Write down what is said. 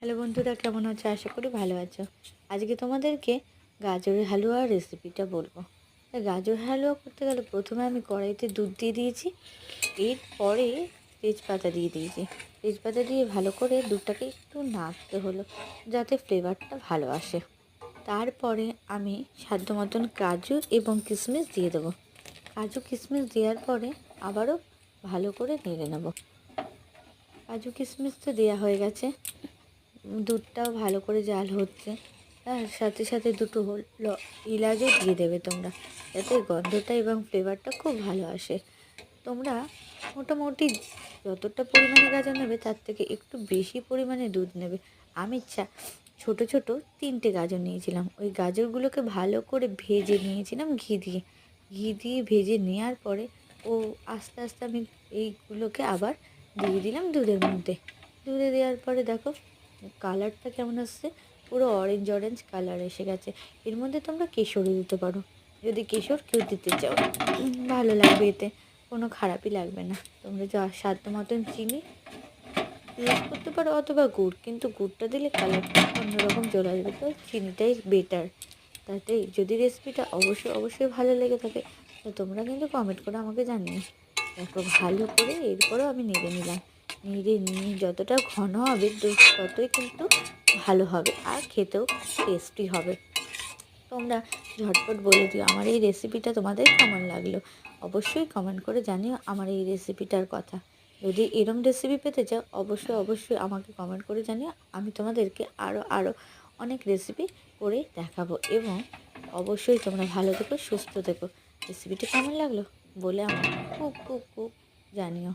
Hello বন্ধুরা, কেমন আছো? আশা করি ভালো আছো। আজকে তোমাদেরকে গাজরের হালুয়ার রেসিপিটা বলবো। গাজর হালুয়া করতে গেলে প্রথমে আমি কড়াইতে দুধ দিয়ে দিয়েছি, এরপরে তেজপাতা দিয়ে দিয়েছি। তেজপাতা দিয়ে ভালো করে দুধটাকে একটু নাড়তে হলো যাতে ফ্লেভারটা ভালো আসে। তারপরে আমি সাধ্য মতন কাজু এবং কিশমিশ দিয়ে দেবো। কাজু কিশমিশ দেওয়ার পরে আবারও ভালো করে নেড়ে নেব। কাজু কিশমিশ তো দেওয়া হয়ে গেছে, দুধটাও ভালো করে জাল হচ্ছে। তার সাথে সাথে দুটো এলাচও দিয়ে দেবে তোমরা, যাতে গন্ধটা এবং ফ্লেভারটা খুব ভালো আসে। তোমরা মোটামুটি যতটা পরিমাণে গাজর নেবে তার থেকে একটু বেশি পরিমাণে দুধ নেবে। আমি ছোটো ছোটো 3টে গাজর নিয়েছিলাম। ওই গাজরগুলোকে ভালো করে ভেজে নিয়েছিলাম ঘি দিয়ে ভেজে নেওয়ার পরে আস্তে আস্তে আমি এইগুলোকে আবার দিয়ে দিলাম দুধের মধ্যে। দুধে দেওয়ার পরে দেখো কালারটা কেমন আসছে, পুরো অরেঞ্জ কালার এসে গেছে। এর মধ্যে তোমরা কেশরও দিতে পারো, যদি কেশর কেউ দিতে চাও। ভালো লাগবে, এতে কোনো খারাপই লাগবে না। তোমরা যা সাধ্য মতন চিনি ইউজ করতে পারো অথবা গুড়, কিন্তু গুড়টা দিলে কালারটা অন্যরকম চলে আসবে, তো চিনিটাই বেটার। তাতে যদি রেসিপিটা অবশ্যই ভালো লেগে থাকে তো তোমরা কিন্তু কমেন্ট করে আমাকে জানিও। দেখো ভালো করে এরপরেও আমি নেড়ে নিলাম। নেড়ে নিয়ে যতটা ঘন হবে ততই কিন্তু ভালো হবে আর খেতেও টেস্টি হবে। তোমরা ঝটপট বলে দিও আমার এই রেসিপিটা তোমাদের কেমন লাগলো। অবশ্যই কমেন্ট করে জানিও আমার এই রেসিপিটার কথা। যদি এরম রেসিপি পেতে চাও অবশ্যই আমাকে কমেন্ট করে জানিও। আমি তোমাদেরকে আরও অনেক রেসিপি করে দেখাবো, এবং অবশ্যই তোমরা ভালো থেকো, সুস্থ থেকো। রেসিপিটা কেমন লাগলো বলে আমাকে খুব জানিও।